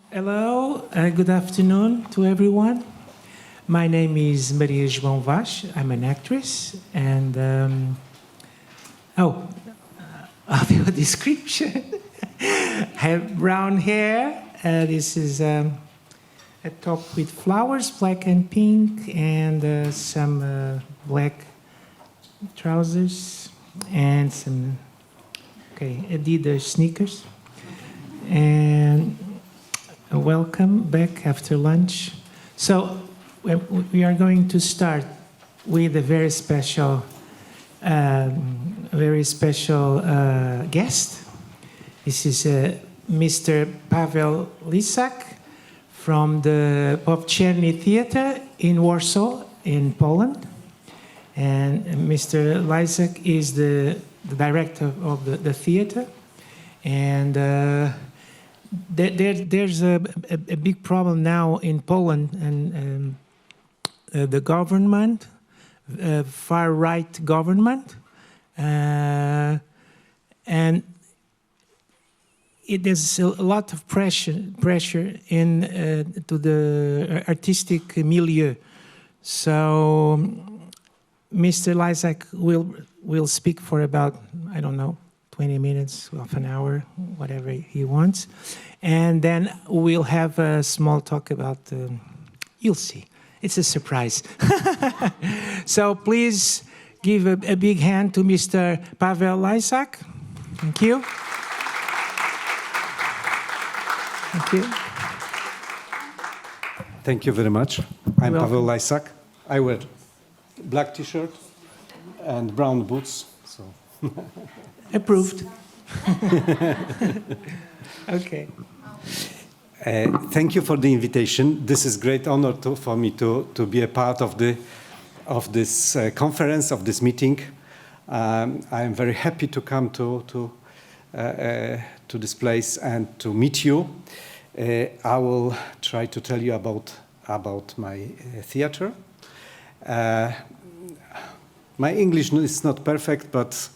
Hello, good afternoon to everyone. My name is Maria João Vaz. I'm an actress, and audio description. I have brown hair. This is a top with flowers, black and pink, and some black trousers, and some Adidas sneakers. And welcome back after lunch. So we are going to start with a very special guest. This is Mr. Pawel Lysak from the Powszechny Theater in Warsaw, in Poland. And Mr. Lysak is the director of the theater. And there's a big problem now in Poland, and the government, far-right government, and there's a lot of pressure in to the artistic milieu. So Mr. Lysak will speak for about, I don't know, 20 minutes, half an hour, whatever he wants. And then we'll have a small talk about, you'll see. It's a surprise. So please give a big hand to Mr. Pawel Lysak. Thank you. Thank you. Thank you very much. I'm Pawel Lysak. I wear black t-shirt and brown boots. So. Approved. Okay. Thank you for the invitation. This is great honor for me to be a part of this conference, of this meeting. I am very happy to come to this place and to meet you. I will try to tell you about my theater. My English is not perfect, but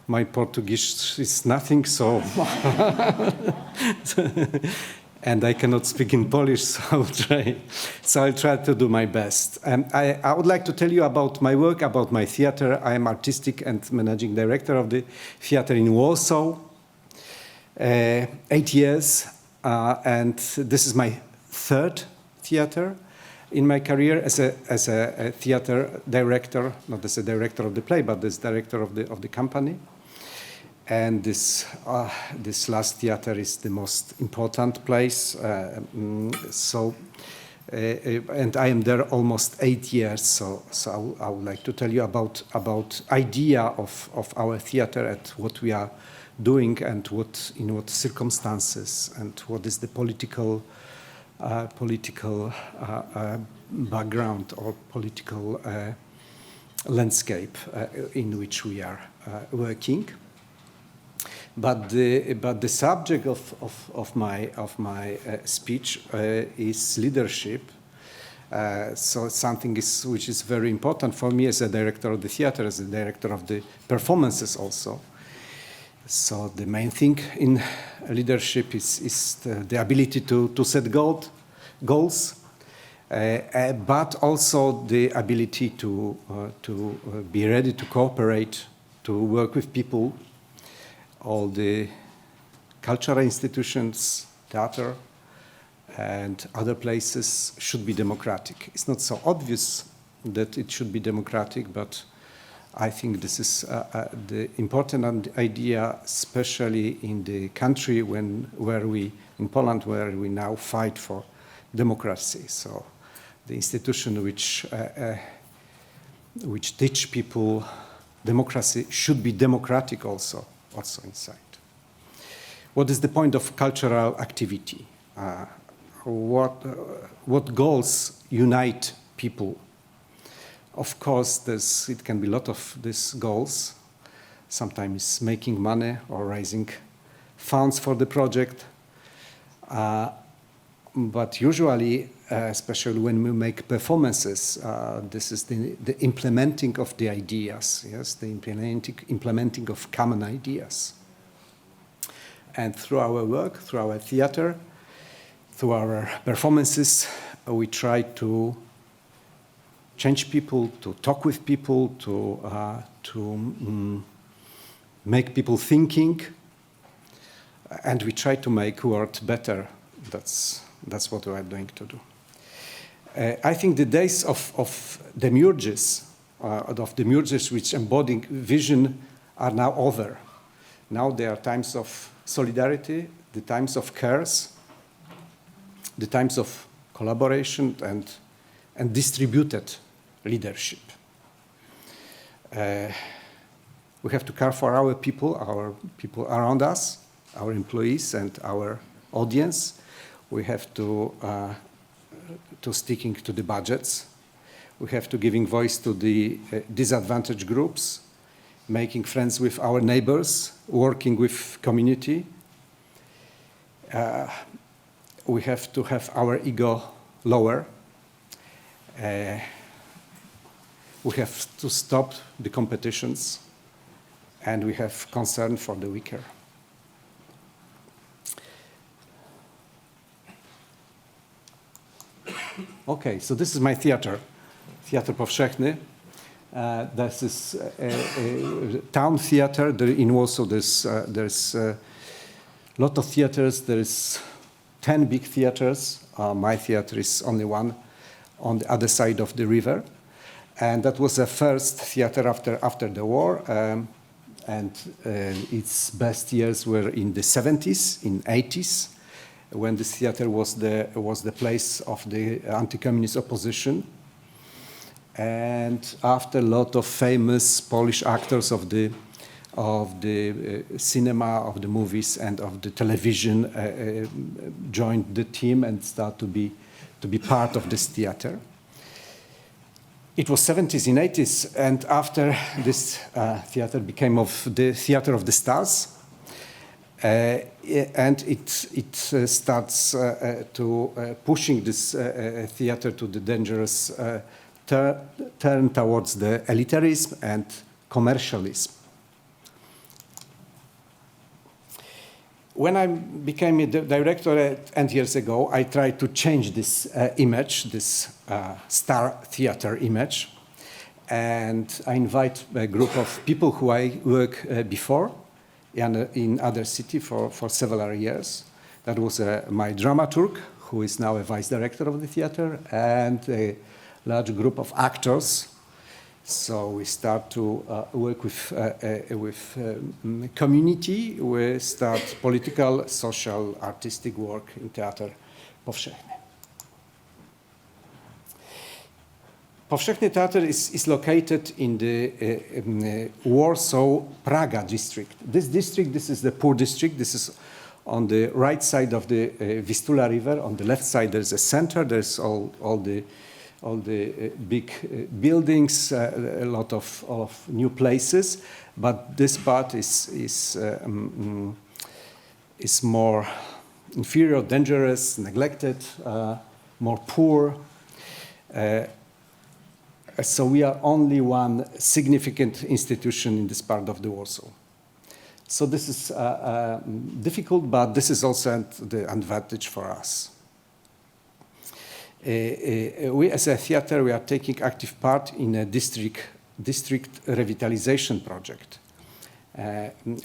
my Portuguese is nothing, so and I cannot speak in Polish, so I'll try to do my best. I would like to tell you about my work, about my theater. I am artistic and managing director of the theater in Warsaw, 8 years, and this is my third theater in my career as a theater director, not as a director of the play, but as director of the company. And this last theater is the most important place. And I am there almost 8 years. So I would like to tell you about idea of our theater and what we are doing and in what circumstances and what is the political background or political landscape in which we are working. But the subject of my speech is leadership. So something which is very important for me as a director of the theater, as a director of the performances also. So the main thing in leadership is the ability to set goals, but also the ability to be ready to cooperate, to work with people. All the cultural institutions, theater, and other places should be democratic. It's not so obvious that it should be democratic, but I think this is the important idea, especially in the country in Poland, where we now fight for democracy. So the institution which teach people democracy should be democratic also inside. What is the point of cultural activity? What goals unite people? Of course, it can be a lot of these goals. Sometimes making money or raising funds for the project. But usually, especially when we make performances, this is the implementing of the ideas, yes, the implementing of common ideas. And through our work, through our theater, through our performances, we try to change people, to talk with people, to make people thinking, and we try to make world better. That's what we are going to do. I think the days of demiurges which embody vision are now over. Now there are times of solidarity, the times of cares, the times of collaboration and distributed leadership. We have to care for our people around us, our employees and our audience. We have to sticking to the budgets. We have to giving voice to the disadvantaged groups, making friends with our neighbors, working with community. We have to have our ego lower. We have to stop the competitions, and we have concern for the weaker. Okay, so this is my theater, Teatr Powszechny. This is a town theater. In Warsaw, there's a lot of theaters. There's 10 big theaters. My theater is only one on the other side of the river. And that was the first theater after the war. And its best years were in the 70s, in 80s, when this theater was the place of the anti-communist opposition. And after a lot of famous Polish actors of the cinema, of the movies, and of the television joined the team and started to be part of this theater. It was 70s and 80s, and after this theater became of the Theater of the Stars, and it starts to pushing this theater to the dangerous turn towards the elitarism and commercialism. When I became a director 10 years ago, I tried to change this image, this star theater image, and I invite a group of people who I work before in other city for several years. That was my dramaturg, who is now a vice director of the theater, and a large group of actors. So we start to work with community. We start political, social, artistic work in Teatr Powszechny. Powszechny Theater is located in the Warsaw-Praga district. This district, this is the poor district. This is on the right side of the Vistula River. On the left side, there's a center. There's all the big buildings, a lot of new places, but this part is more inferior, dangerous, neglected, more poor. So we are only one significant institution in this part of the Warsaw. So this is difficult, but this is also the advantage for us. We as a theater, we are taking active part in a district revitalization project.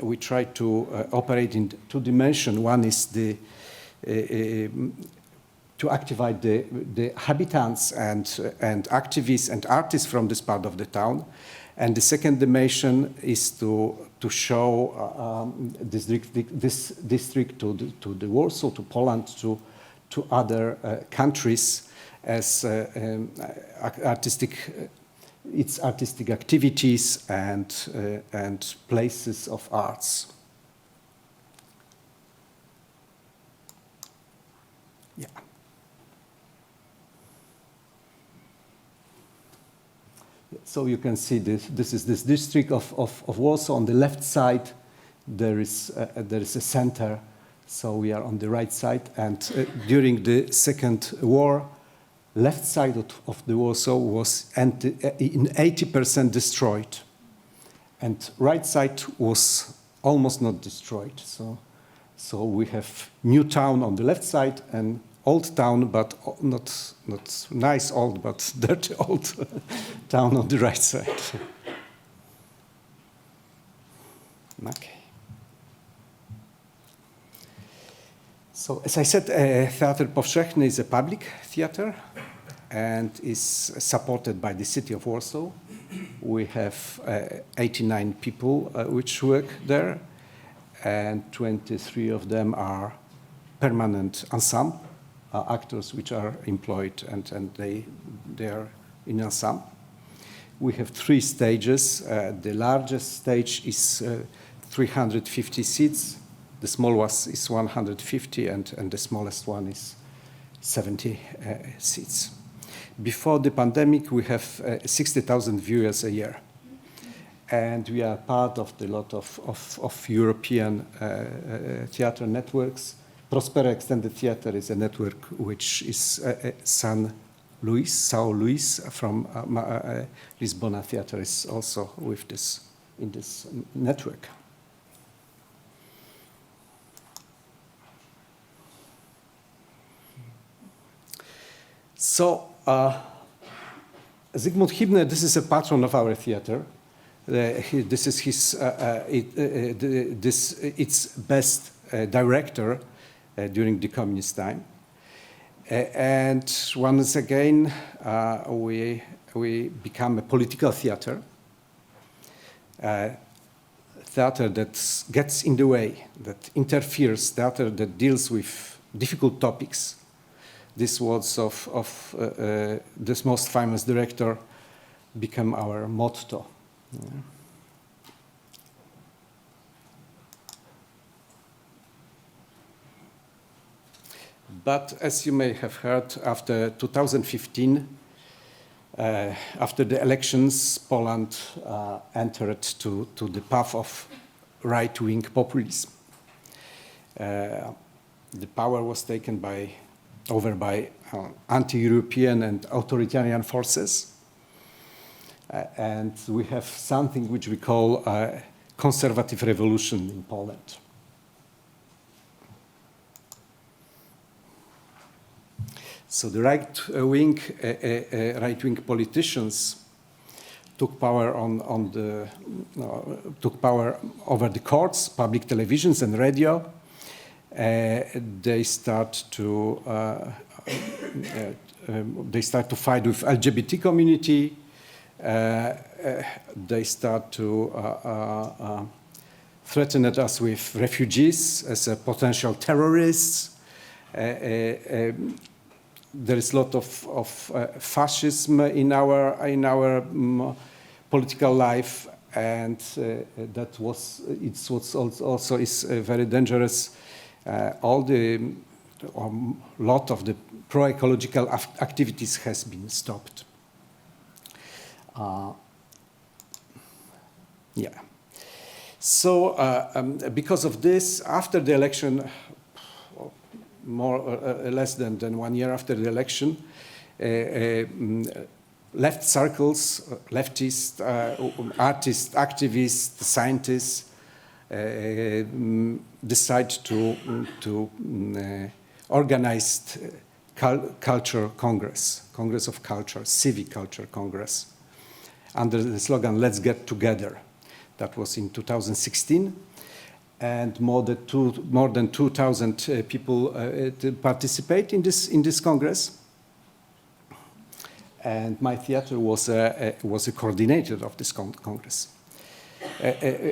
We try to operate in two dimensions. One is to activate the habitants and activists and artists from this part of the town. And the second dimension is to show this district to the Warsaw, to Poland, to other countries as its artistic activities and places of arts. Yeah. So you can see this is this district of Warsaw. On the left side, there is a center. So we are on the right side, and during the Second War, left side of the Warsaw was in 80% destroyed, and right side was almost not destroyed. So we have new town on the left side and old town, but not nice old, but dirty old town on the right side. Okay. So, as I said, Teatr Powszechny is a public theater and is supported by the city of Warsaw. We have 89 people which work there, and 23 of them are permanent ensemble actors which are employed, and they are in ensemble. We have 3 stages. The largest stage is 350 seats. The smallest is 150, and the smallest one is 70 seats. Before the pandemic, we have 60,000 viewers a year. And we are part of a lot of European theater networks. Prospera Extended Theater is a network which is São Luís from Lisbona Theater is also with this in this network. So, Zygmunt Hibner, this is a patron of our theater. This is his, its best director during the communist time. And once again, we become a political theater. Theater that gets in the way, that interferes, theater that deals with difficult topics. These words of this most famous director become our motto. Yeah. But as you may have heard, after 2015, after the elections, Poland entered to the path of right-wing populism. The power was taken over by anti-European and authoritarian forces. And we have something which we call a conservative revolution in Poland. So the right-wing politicians took power took power over the courts, public televisions, and radio. They start to fight with LGBT community. They start to threaten us with refugees as a potential terrorists. There is a lot of fascism in our political life, and that was also is very dangerous. Lot of the pro-ecological activities has been stopped. Yeah. So because of this, after the election, more or less than 1 year after the election, left circles, leftists, artists, activists, scientists decide to organize culture congress of culture, civic culture congress, under the slogan "Let's get together." That was in 2016, and more than 2,000 people participate in this congress. And my theater was a coordinator of this congress.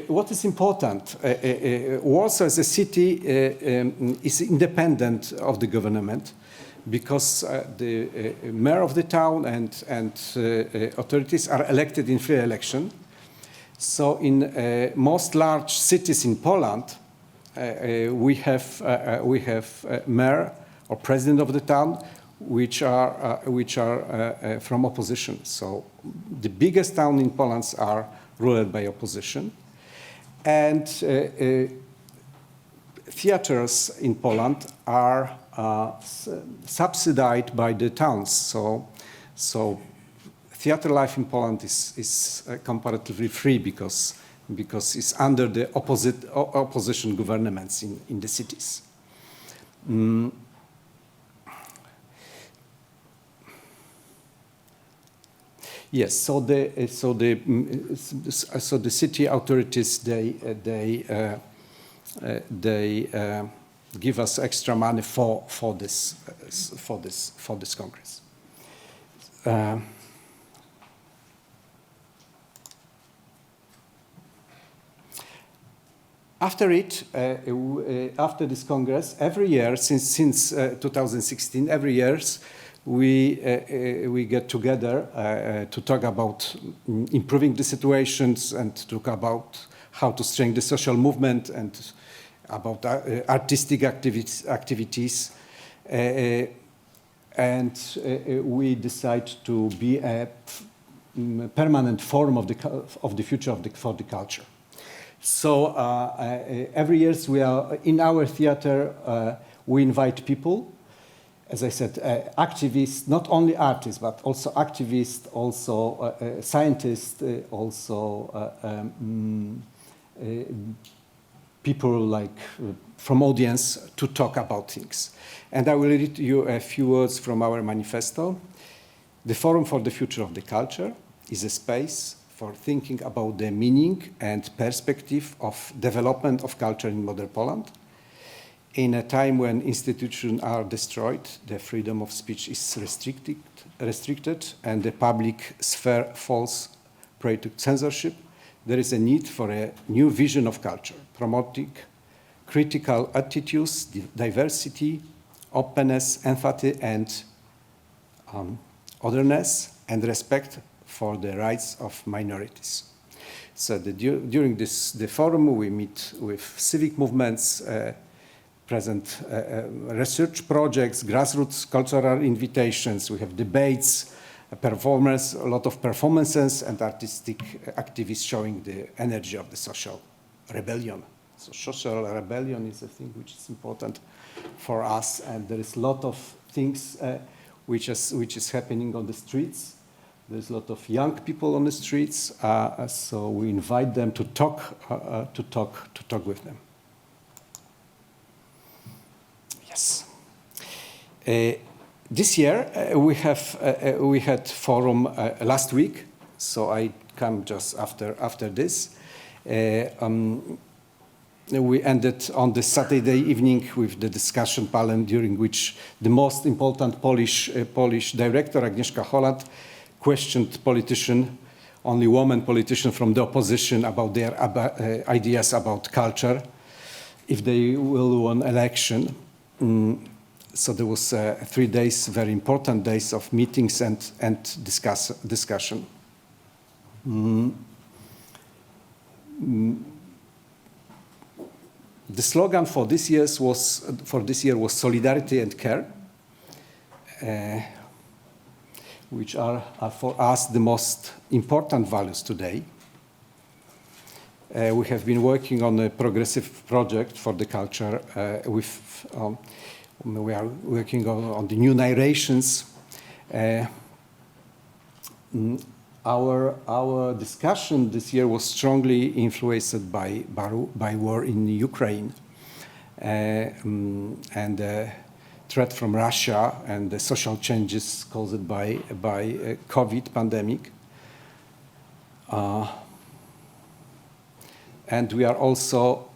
What is important? Warsaw as a city is independent of the government, because the mayor of the town and authorities are elected in free election. So in most large cities in Poland, we have mayor or president of the town, which are from opposition. So the biggest town in Poland are ruled by opposition, and theaters in Poland are subsidized by the towns. So theater life in Poland is comparatively free because it's under the opposition governments in the cities. Yes. So the city authorities they give us extra money for this congress. After this congress, every year since 2016, every year we get together to talk about improving the situations and talk about how to strengthen the social movement and about artistic activities. And we decide to be a permanent forum of the future for the culture. So every year we are in our theater. We invite people, as I said, activists, not only artists but also activists, also scientists, also people like from audience to talk about things. And I will read you a few words from our manifesto. The Forum for the Future of the Culture is a space for thinking about the meaning and perspective of development of culture in modern Poland. In a time when institutions are destroyed, the freedom of speech is restricted, and the public sphere falls prey to censorship, there is a need for a new vision of culture, promoting critical attitudes, diversity, openness, empathy, and otherness, and respect for the rights of minorities. So during the forum, we meet with civic movements, present research projects, grassroots cultural invitations. We have debates, performers, a lot of performances, and artistic activists showing the energy of the social rebellion. So social rebellion is a thing which is important for us, and there is a lot of things which is happening on the streets. There's a lot of young people on the streets, so we invite them to talk with them. Yes. This year we had forum last week, so I come just after this. We ended on the Saturday evening with the discussion panel, during which the most important Polish director, Agnieszka Holland, questioned only women politicians from the opposition about their ideas about culture, if they will win election. So there was 3 days, very important days of meetings and discussion. The slogan for this year was solidarity and care, which are for us the most important values today. We have been working on a progressive project for the culture. We are working on the new narrations. Our discussion this year was strongly influenced by war in Ukraine and the threat from Russia and the social changes caused by COVID pandemic. And we are also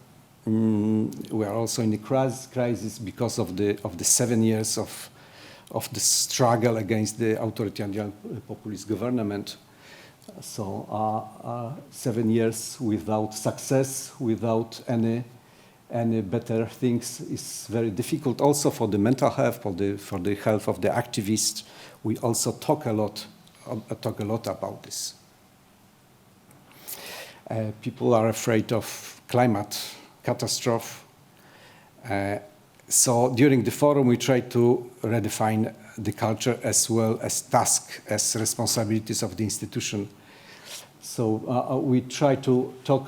in the crisis because of the 7 years of the struggle against the authoritarian populist government. So 7 years without success, without any better things, is very difficult. Also for the mental health, for the health of the activists, we also talk a lot about this. People are afraid of climate catastrophe. So during the forum, we try to redefine the culture as well as tasks, as responsibilities of the institution. So we try to talk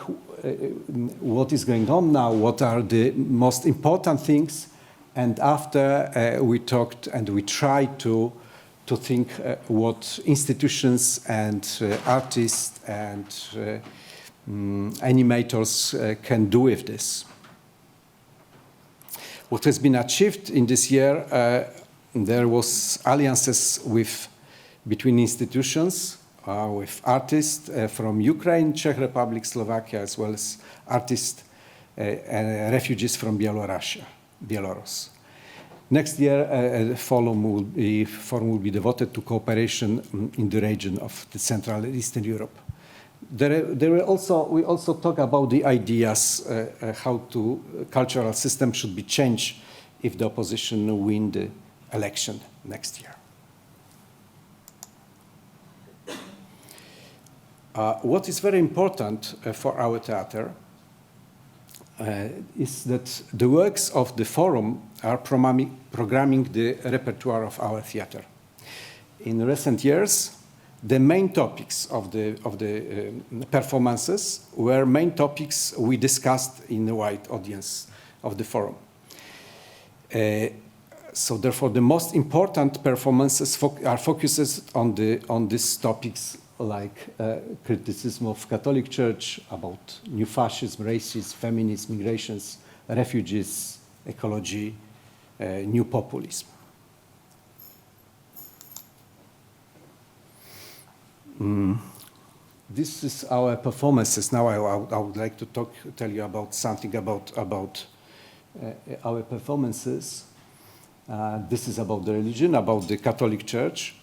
what is going on now, what are the most important things, and after we talked and we tried to think what institutions and artists and animators can do with this. What has been achieved in this year, there was alliances between institutions with artists from Ukraine, Czech Republic, Slovakia, as well as artists and refugees from Belarus. Next year, the forum will be devoted to cooperation in the region of the Central and Eastern Europe. We also talk about the ideas how cultural system should be changed if the opposition win the election next year. What is very important for our theater is that the works of the forum are programming the repertoire of our theater. In recent years, the main topics of the performances were main topics we discussed in the wide audience of the forum. So therefore, the most important performances are focused on these topics like criticism of Catholic Church, about new fascism, racism, feminism, migrations, refugees, ecology, new populism. This is our performances. Now I would like to tell you about something about our performances. This is about the religion, about the Catholic Church.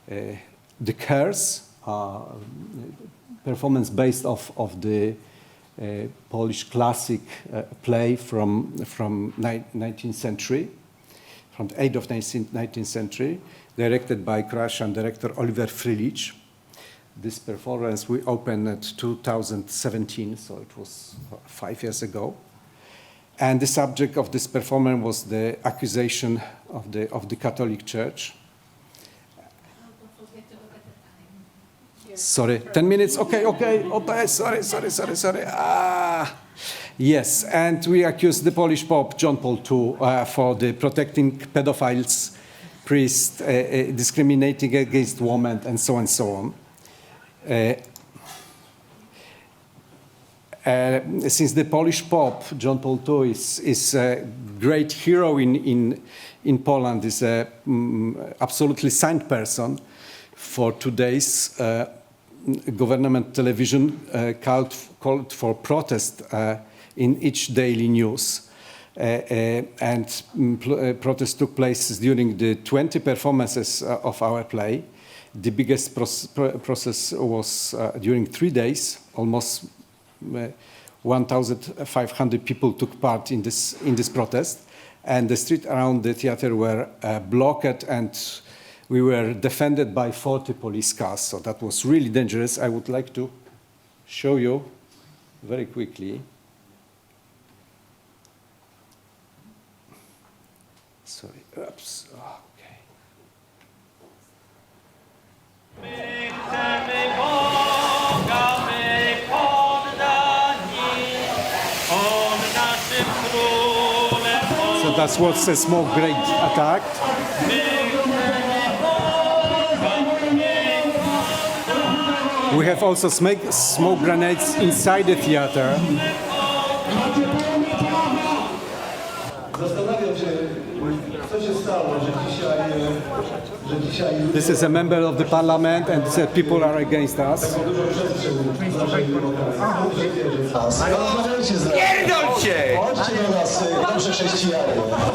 The Cares, performance based of the Polish classic play from 19th century, from the end of 19th century, directed by Croatian director Oliver Frljić. This performance we opened at 2017, so it was 5 years ago. And the subject of this performance was the accusation of the Catholic Church. Sorry, 10 minutes? Okay. Sorry. Yes, and we accused the Polish Pope, John Paul II, for the protecting pedophiles, priests, discriminating against women, and so on and so on. Since the Polish Pope, John Paul II, is a great hero in Poland, is a absolutely signed person, for today's government television called for protest in each daily news. And protest took place during the 20 performances of our play. The biggest process was during 3 days. Almost 1,500 people took part in this protest, and the streets around the theater were blocked, and we were defended by 40 police cars. So that was really dangerous. I would like to show you very quickly. Sorry. Oops. Okay. So that's what's a smoke grenade attack. We have also smoke grenades inside the theater. This is a member of the parliament, and said people are against us. Pierdolcie!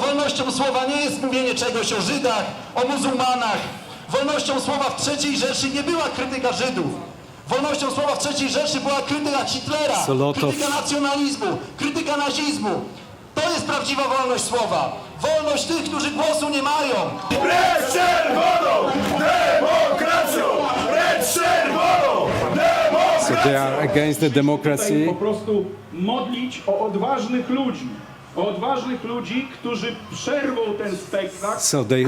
Wolnością słowa nie jest mówienie czegoś o Żydach, o muzułmanach. Wolnością słowa w III Rzeszy nie była krytyka Żydów. Wolnością słowa w III Rzeszy była krytyka Hitlera, krytyka nacjonalizmu, krytyka nazizmu. To jest prawdziwa wolność słowa. Wolność tych, którzy głosu nie mają. Precz czerwoną demokracją! Precz czerwoną demokracją! So they are against the democracy. Po prostu modlić o odważnych ludzi. O odważnych ludzi, którzy przerwą ten spektakl. So they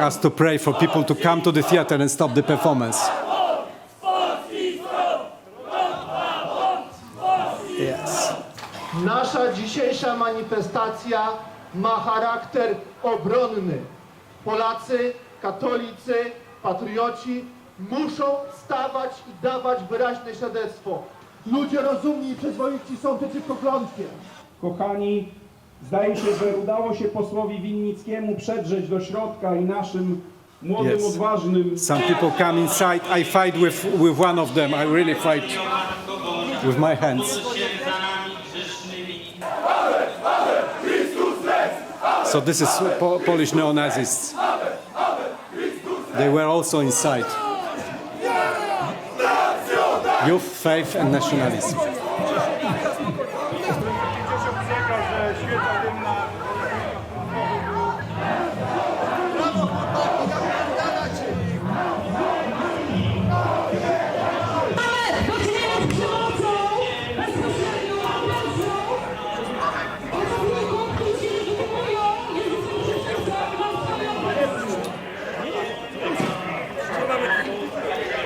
asked to pray for people to come to the theater and stop the performance. Yes. Nasza dzisiejsza manifestacja ma charakter obronny. Polacy, katolicy, patrioci muszą stawać i dawać wyraźne świadectwo. Ludzie rozumni i przyzwoici są przeciwko klątwie. Kochani, zdaje się, że udało się posłowi Winnickiemu przedrzeć do środka i naszym młodym, Yes. odważnym. Some people come inside. I fight with one of them. I really fight with my hands. So this is Polish neo-Nazis. They were also inside. Youth, faith and nationalism.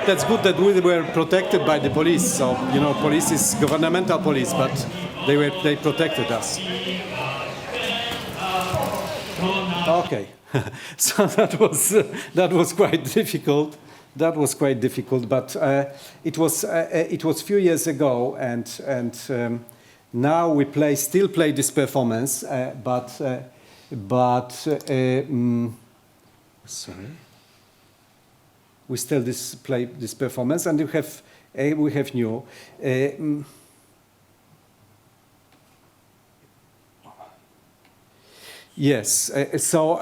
That's good that we were protected by the police. So, you know, police is governmental police, but they protected us. Okay, so that was quite difficult. That was quite difficult, but it was few years ago, and now we still play this performance, sorry. We still play this performance, and we have new. Yes, so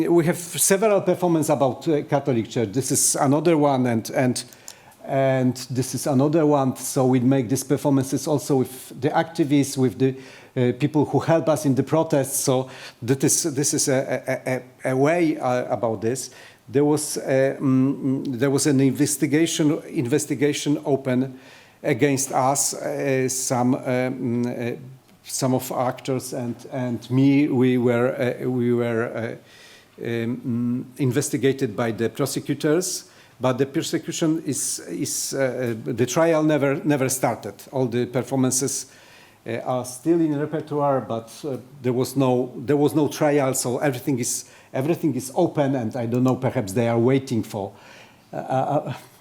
we have several performances about Catholic Church. This is another one, and this is another one. So we make these performances also with the activists, with the people who help us in the protests. So this is a way about this. There was an investigation open against us. Some of actors and me. We were investigated by the prosecutors, but the prosecution the trial never started. All the performances are still in repertoire, but there was no trial, so everything is open, and I don't know, perhaps they are waiting for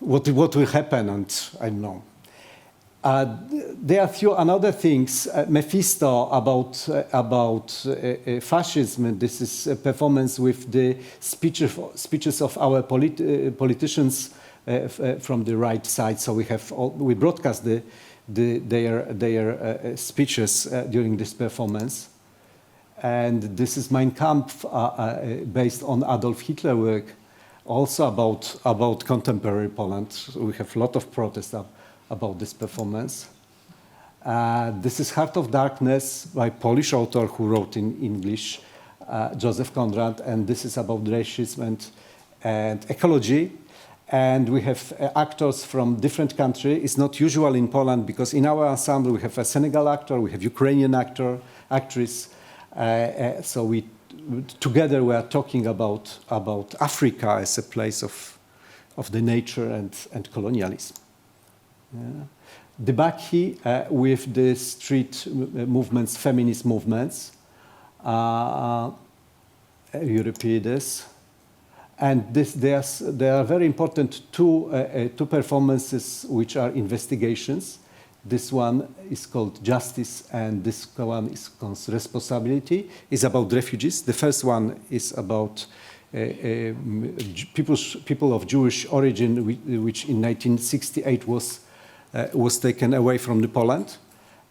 what will happen, and I don't know. There are few another things. Mephisto about fascism. This is a performance with the speeches of our politicians from the right side. So we broadcast their speeches during this performance. And this is Mein Kampf, based on Adolf Hitler work, also about contemporary Poland. So we have a lot of protests about this performance. This is Heart of Darkness by Polish author who wrote in English, Joseph Conrad, and this is about racism and ecology. And we have actors from different countries. It's not usual in Poland because in our ensemble we have a Senegal actor, we have Ukrainian actress. So together we are talking about Africa as a place of the nature and colonialism. Yeah. The Bakhi with the street movements, feminist movements, Euripides, and there are very important two performances which are investigations. This one is called Justice, and this one is called Responsibility. It's about refugees. The first one is about people of Jewish origin, which in 1968 was taken away from the Poland,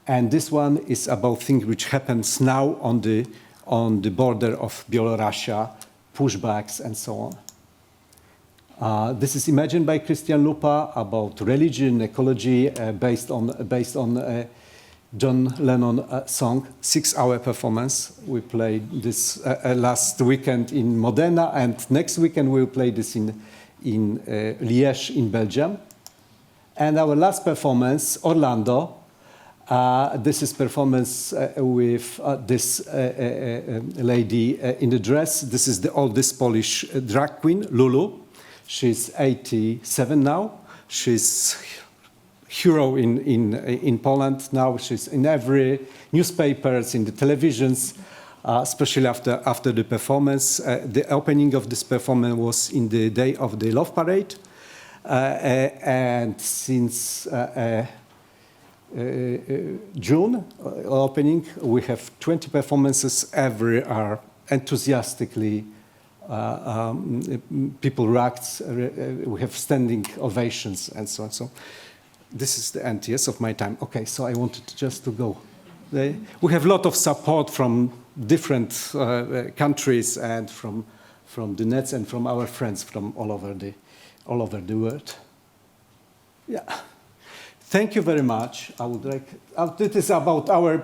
and this one is about things which happens now on the border of Belarus, pushbacks and so on. This is imagined by Christian Lupa about religion, ecology, based on John Lennon song. 6-hour performance. We played this last weekend in Modena, and next weekend we will play this in Liège in Belgium. And our last performance, Orlando. This is performance with this lady in the dress. This is the oldest Polish drag queen, Lulu. She's 87 now. She's hero in Poland now. She's in every newspapers, in the televisions, especially after the performance. The opening of this performance was in the day of the Love Parade. And since June opening, we have 20 performances. Every are enthusiastically people react. We have standing ovations and so on. So this is the end, yes, of my time. Okay, so I wanted just to go. We have a lot of support from different countries and from the nets and from our friends from all over the world. Yeah. Thank you very much. I would like. This is about our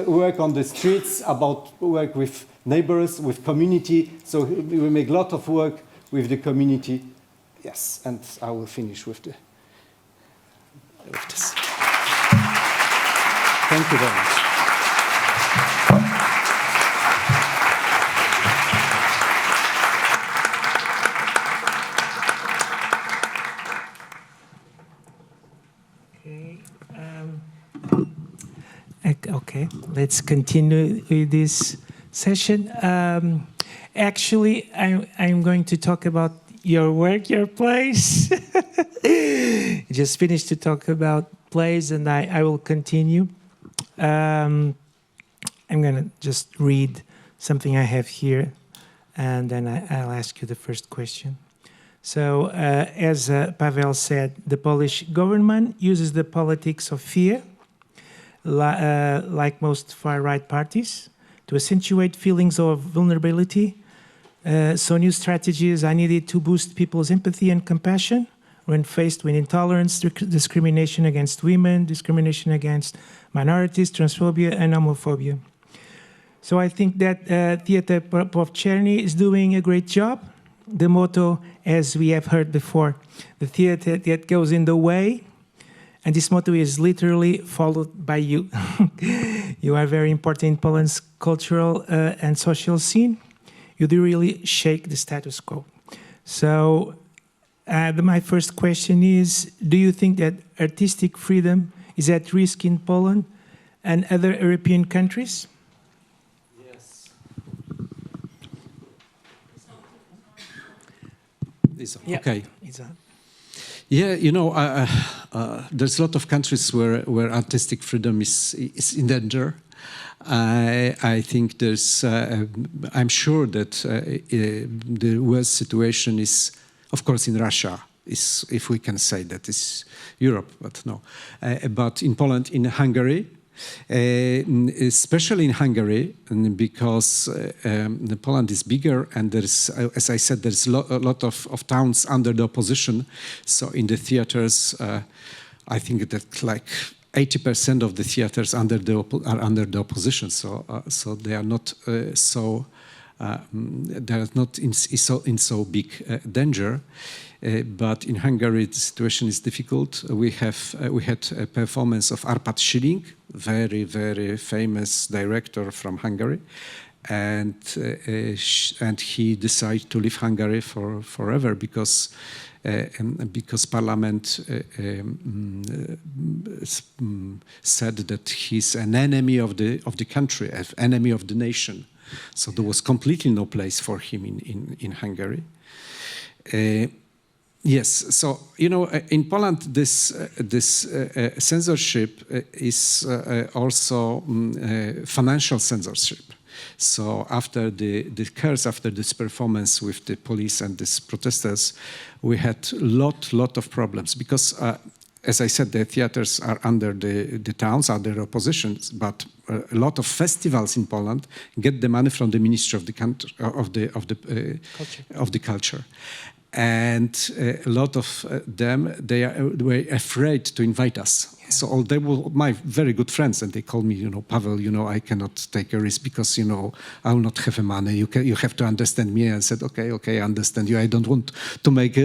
work on the streets, about work with neighbors, with community. So we make a lot of work with the community. Yes, and I will finish with this. Thank you very much. Okay, let's continue with this session. Actually, I'm going to talk about your work, your plays. Just finished to talk about plays, and I will continue. I'm going to just read something I have here, and then I'll ask you the first question. So, as Pawel said, the Polish government uses the politics of fear, like most far-right parties, to accentuate feelings of vulnerability. So new strategies are needed to boost people's empathy and compassion when faced with intolerance, discrimination against women, discrimination against minorities, transphobia, and homophobia. So I think that Theater Powszechny is doing a great job. The motto, as we have heard before, the theater that goes in the way, and this motto is literally followed by you. You are very important in Poland's cultural and social scene. You do really shake the status quo. So my first question is, do you think that artistic freedom is at risk in Poland and other European countries? Yes. Yeah, okay. it's on. Yeah, you know, there's a lot of countries where artistic freedom is in danger. I think there's. I'm sure that the worst situation is, of course, in Russia. Is, if we can say that, is Europe, but no. But in Poland, in Hungary, especially in Hungary, because Poland is bigger, and there's, as I said, there's a lot of towns under the opposition. So in the theaters, I think that like 80% of the theaters are under the opposition. So they are not they are not in so big danger. But in Hungary, the situation is difficult. We had a performance of Arpad Schilling, very famous director from Hungary, and he decided to leave Hungary forever because Parliament said that he's an enemy of the country, an enemy of the nation. So there was completely no place for him in Hungary. Yes, so you know, in Poland, this censorship is also financial censorship. So after after this performance with the police and these protesters, we had lot of problems because, as I said, the theaters are under the towns, under oppositions, but a lot of festivals in Poland get the money from the Ministry of the Culture. And a lot of them, were afraid to invite us. Yeah. So they were my very good friends, and they called me, you know, Pawel, you know, I cannot take a risk because, you know, I will not have money. You have to understand me. And I said, okay, I understand you. I don't want to make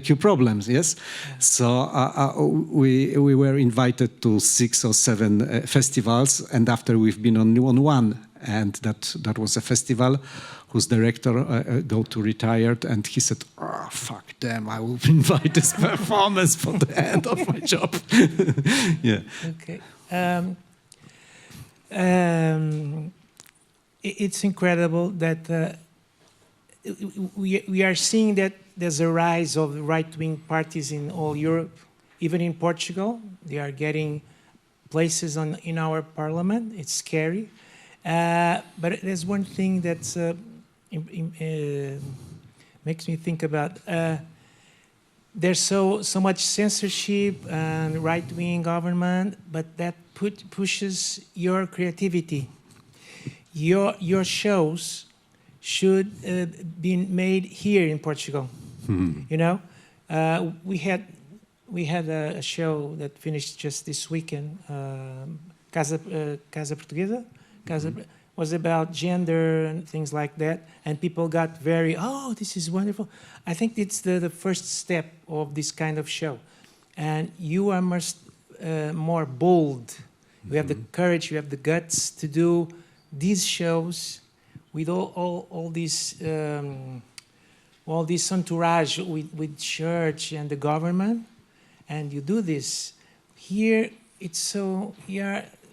you problems. Yes. Yeah. So we were invited to 6 or 7 festivals, and after we've been on one, and that was a festival whose director go to retired, and he said, oh, fuck them, I will invite this performance for the end of my job. Yeah. Okay. It's incredible that we are seeing that there's a rise of right-wing parties in all Europe. Even in Portugal, they are getting places in our parliament. It's scary. But there's one thing that's makes me think about there's so much censorship and right-wing government, but that pushes your creativity. Your shows should be made here in Portugal. You know, we had a show that finished just this weekend. Casa Portuguesa. Was about gender and things like that, and people got very, oh, this is wonderful. I think it's the first step of this kind of show, and you are much more bold. You have the courage, you have the guts to do these shows with all this entourage with church and the government, and you do this. Here, it's so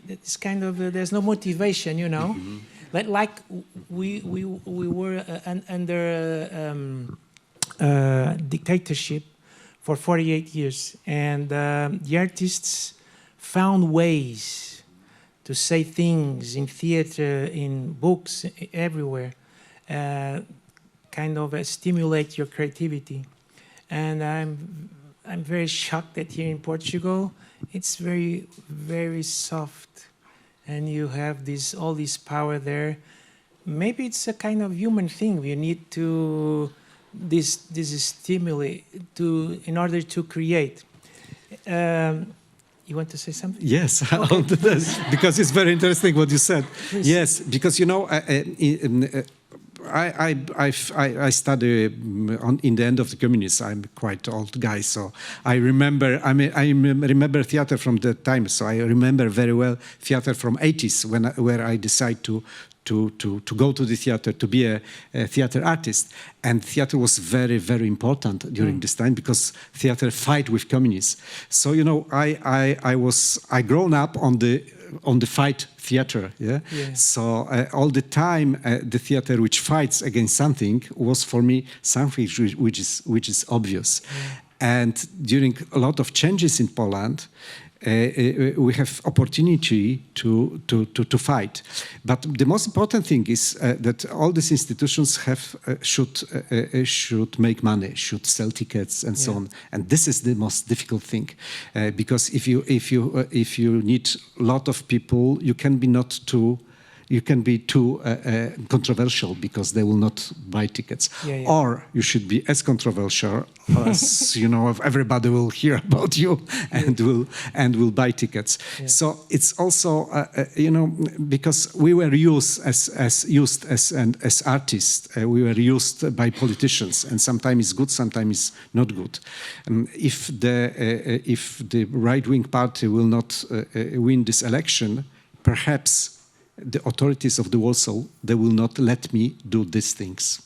it's kind of there's no motivation, you know. Like we were under dictatorship for 48 years, and the artists found ways to say things in theater, in books, everywhere, kind of stimulate your creativity. And I'm very shocked that here in Portugal, it's very, very soft, and you have all this power there. Maybe it's a kind of human thing. We need to this stimuli in order to create. You want to say something? Yes, Okay. because it's very interesting what you said. Please. Yes, because you know. I study in the end of the communism. I'm quite old guy, so I remember. I remember theater from that time. So I remember very well theater from 80s where I decided to go to the theater to be a theater artist, and theater was very, very important during this time because theater fight with communists. So you know, I grown up on the fight theater, yeah. So all the time, the theater which fights against something was for me something which is obvious. And during a lot of changes in Poland, we have opportunity to fight. But the most important thing is that all these institutions should make money, should sell tickets and so on. And this is the most difficult thing, because if you need a lot of people, you can be too controversial because they will not buy tickets. Or you should be as controversial as you know, everybody will hear about you and will buy tickets. So it's also you know, because we were used as artists, we were used by politicians, and sometimes it's good, sometimes it's not good. If the right-wing party will not win this election, perhaps the authorities of the Warsaw, they will not let me do these things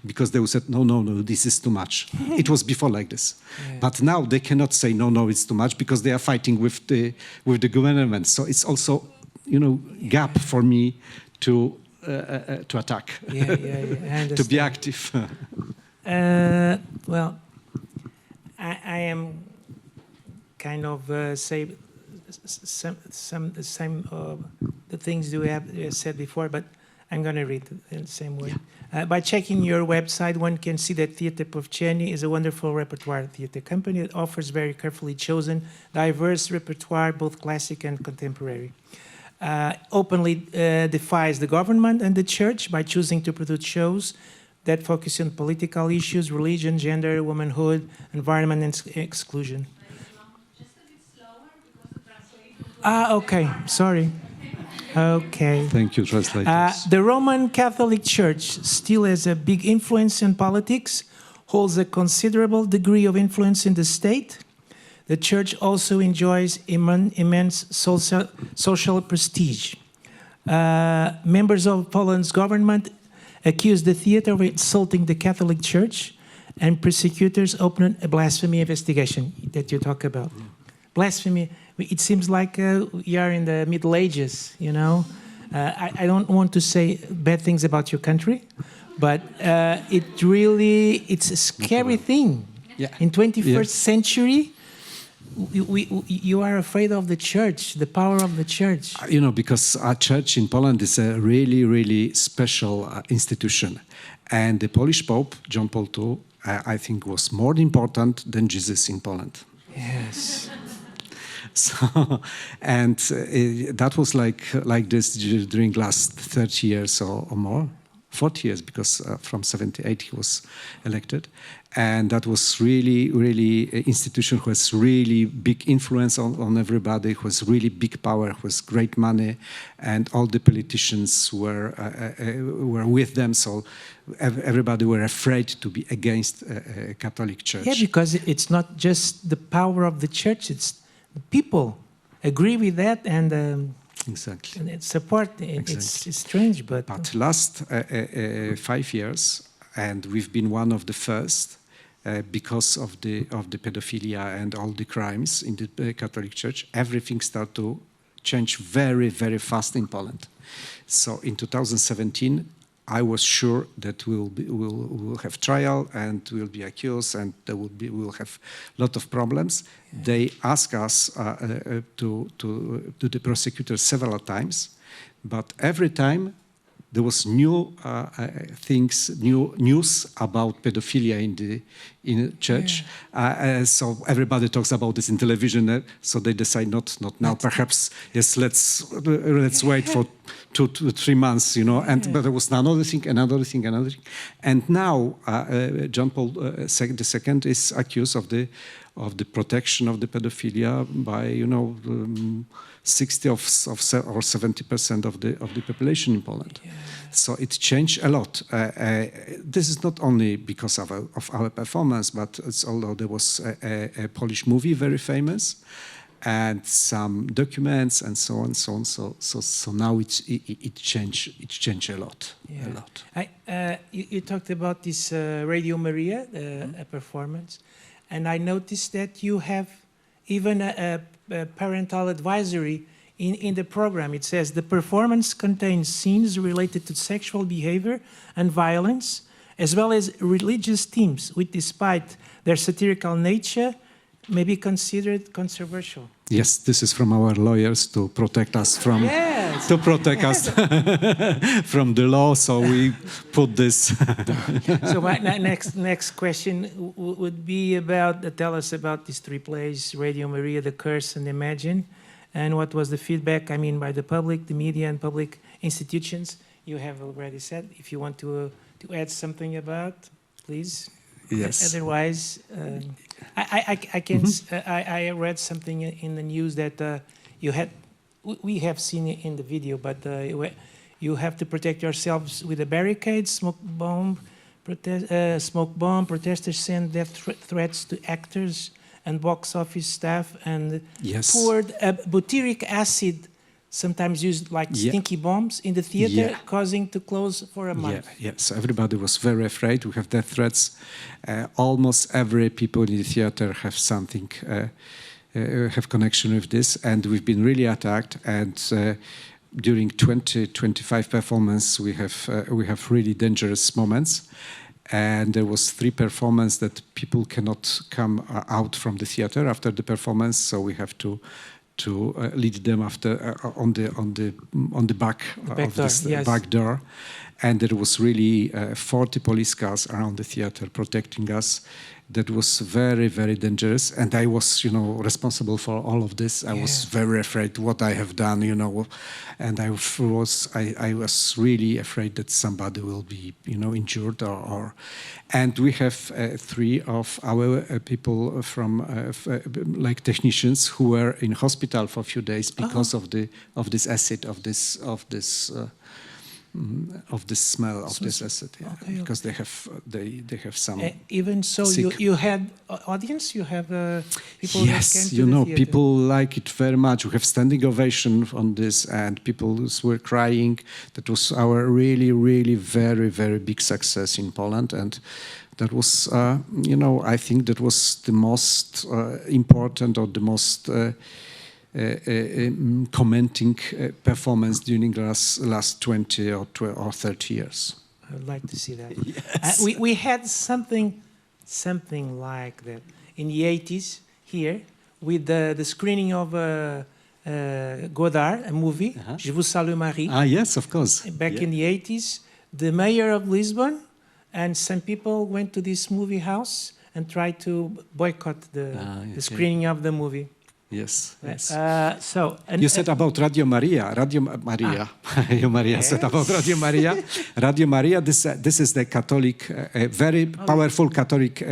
because they will say, no, this is too much. It was before like this. But now they cannot say, no, it's too much because they are fighting with the government. So it's also, you know, gap for me to attack, to be active. Well, I am kind of say the things you have said before, but I'm going to read it in the same way. By checking your website, one can see that Teatro Powszechny is a wonderful repertoire theater company that offers very carefully chosen, diverse repertoire, both classic and contemporary. Openly defies the government and the church by choosing to produce shows that focus on political issues, religion, gender, womanhood, environment, and exclusion. Okay, sorry. Okay. Thank you, translators. The Roman Catholic Church still has a big influence in politics, holds a considerable degree of influence in the state. The church also enjoys immense social prestige. Members of Poland's government accuse the theater of insulting the Catholic Church, and prosecutors open a blasphemy investigation that you talk about. Blasphemy. It seems like we are in the Middle Ages, you know. I don't want to say bad things about your country, but it's a scary thing. In 21st century, you are afraid of the church, the power of the church. You know, because our church in Poland is a really, really special institution. And the Polish Pope, John Paul II, I think was more important than Jesus in Poland. Yes. So, and that was like this during last 30 years or more, 40 years, because from 78 he was elected. And that was really, really an institution who has really big influence on everybody, who has really big power, who has great money, and all the politicians were with them. So everybody were afraid to be against a Catholic Church. Yeah, because it's not just the power of the church; it's the people agree with that and Exactly. and support. It's strange, But last 5 years, and we've been one of the first, because of the pedophilia and all the crimes in the Catholic Church, everything started to change very, very fast in Poland. So in 2017, I was sure that we'll have trial and we'll be accused and we'll have a lot of problems. Yeah. They asked us to the prosecutor several times, but every time there was new news about pedophilia in the church. Yeah. So everybody talks about this in television. So they decide not now. Perhaps yes, let's wait for 2 to 3 months, you know. And but there was another thing. And now John Paul II is accused of the protection of the pedophilia by 60 or 70% of the population in Poland. Yeah. So it changed a lot. This is not only because of our performance, but although there was a Polish movie very famous, and some documents and so on. So now it changed a lot. Yeah. A lot. You talked about this Radio Maria a performance, and I noticed that you have even a parental advisory in the program. It says the performance contains scenes related to sexual behavior and violence, as well as religious themes, which, despite their satirical nature, may be considered controversial. Yes, this is from our lawyers to protect us from us from the law. So we put this. So my next question would be about tell us about these 3 plays: Radio Maria, The Curse, and Imagine, and what was the feedback? I mean, by the public, the media, and public institutions. You have already said. If you want to add something about, please. Yes. Otherwise, I can. I read something in the news that you had. We have seen it in the video, but you have to protect yourselves with a barricade, smoke bomb. Protesters send death threats to actors and box office staff, and poured butyric acid, sometimes used like stinky bombs, in the theater, causing to close for a month. So everybody was very afraid. We have death threats. Almost every people in the theater have something, have connection with this, and we've been really attacked. And during 20-25 performance, we have really dangerous moments. And there was 3 performances that people cannot come out from the theater after the performance, so we have to lead them after on the back of this back door, and there was really 40 police cars around the theater protecting us. That was very, very dangerous, and I was, responsible for all of this. I was very afraid what I have done, and I was really afraid that somebody will be, injured or. And we have 3 of our people from like technicians who were in hospital for a few days because of this acid of this smell of this acid, because they have some. Even so, you had audience. You have people. Yes, people like it very much. We have standing ovation on this, and people were crying. That was our really, really very, very big success in Poland, and that was, I think that was the most important or the most. Commenting performance during the last 20 or 30 years. I would like to see that. Yes. We had something like that in the 80s here with the screening of Godard, a movie, Je vous salue Marie, Yes, of course. back in the 80s. The mayor of Lisbon and some people went to this movie house and tried to boycott the screening of the movie. Yes. Yes. And You said about Radio Maria. Radio Maria. Radio Maria said about Radio Maria. Radio Maria. This is the Catholic, very powerful Catholic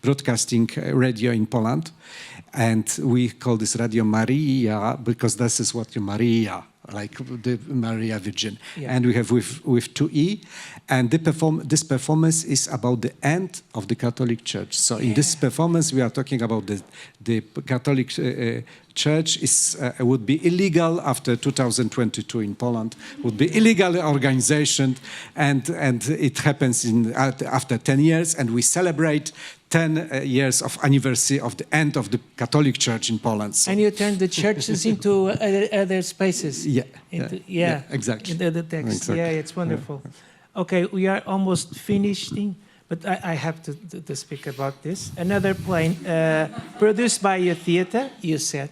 broadcasting radio in Poland, and we call this Radio Maria because this is what you Maria, like the Maria Virgin, and we have with 2 and this performance is about the end of the Catholic Church. So in this performance, we are talking about the Catholic Church would be illegal after 2022 in Poland. Would be illegal organization, and it happens after 10 years, and we celebrate 10 years of anniversary of the end of the Catholic Church in Poland. So. And you turn the churches into other spaces. Exactly. In the text. Exactly. Yeah, it's wonderful. Okay, we are almost finishing, but I have to speak about this. Another play produced by a theater, you said,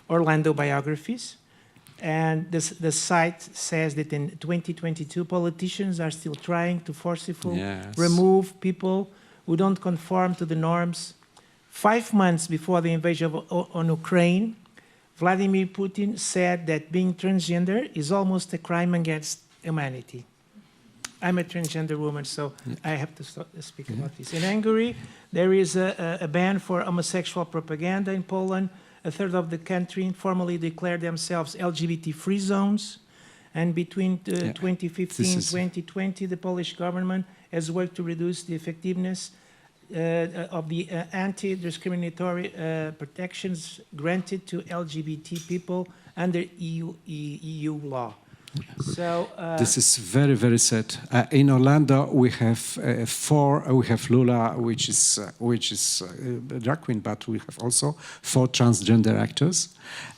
Orlando Biographies. And the site says that in 2022, politicians are still trying to forcibly remove people who don't conform to the norms. 5 months before the invasion on Ukraine, Vladimir Putin said that being transgender is almost a crime against humanity. I'm a transgender woman, so I have to speak about this. In Hungary, there is a ban for homosexual propaganda. In Poland, a third of the country formally declared themselves LGBT-free zones. And between 2015 and 2020, the Polish government has worked to reduce the effectiveness of the anti-discriminatory protections granted to LGBT people under EU law. So this is very, very sad. In Orlando, we have 4. We have Lula, which is a drag queen, but we have also 4 transgender actors,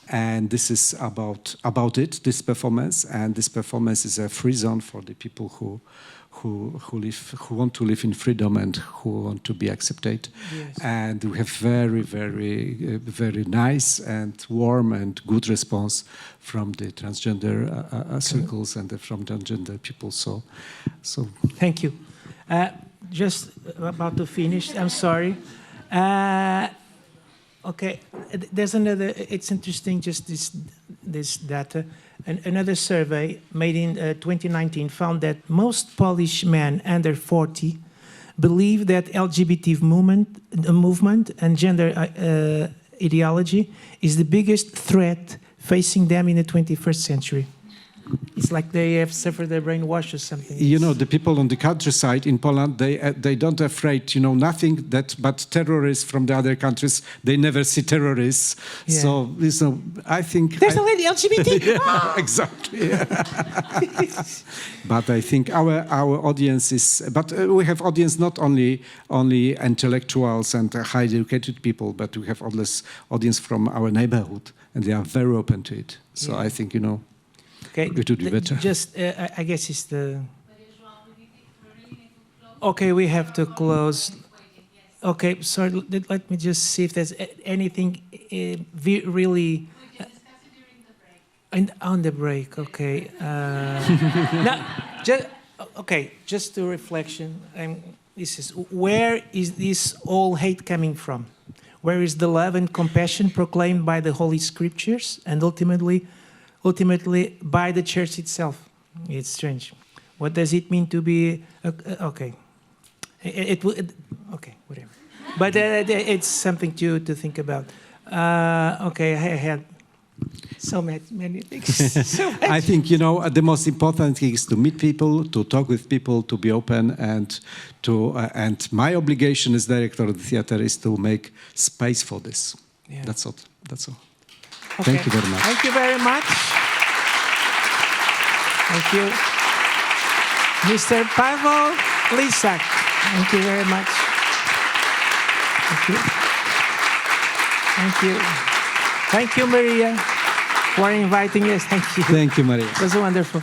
and this is about it. This performance, and this performance is a free zone for the people who want to live in freedom and who want to be accepted. Yes. And we have very, very, very nice and warm and good response from the transgender circles and from transgender people. So. Thank you. Just about to finish. I'm sorry. Okay. There's another. It's interesting. Just this data. Another survey made in 2019 found that most Polish men under 40 believe that LGBT movement and gender ideology is the biggest threat facing them in the 21st century. It's like they have suffered a brainwash or something. You know, the people on the countryside in Poland, they don't afraid, nothing but terrorists from the other countries. They never see terrorists. Yeah. So I think... There's already LGBT! Yeah, exactly. But I think our audience is... But we have audience not only intellectuals and highly educated people, but we have audience from our neighborhood, and they are very open to it. So I think, Okay, it would be better. Just, I guess it's the... Okay, we have to close. Okay, sorry, let me just see if there's anything really... On the break, okay. Just a reflection. Where is this all hate coming from? Where is the love and compassion proclaimed by the Holy Scriptures and ultimately by the church itself? It's strange. What does it mean to be okay? Okay, whatever. But it's something to think about. Okay, I had so many things. I think the most important thing is to meet people, to talk with people, to be open, and my obligation as director of the theater is to make space for this. Yeah. That's all. Okay. Thank you very much. Thank you very much. Thank you. Mr. Pawel Lysak. Thank you very much. Thank you. Thank you. Thank you, Maria, for inviting us. Thank you. Thank you, Maria. It was wonderful.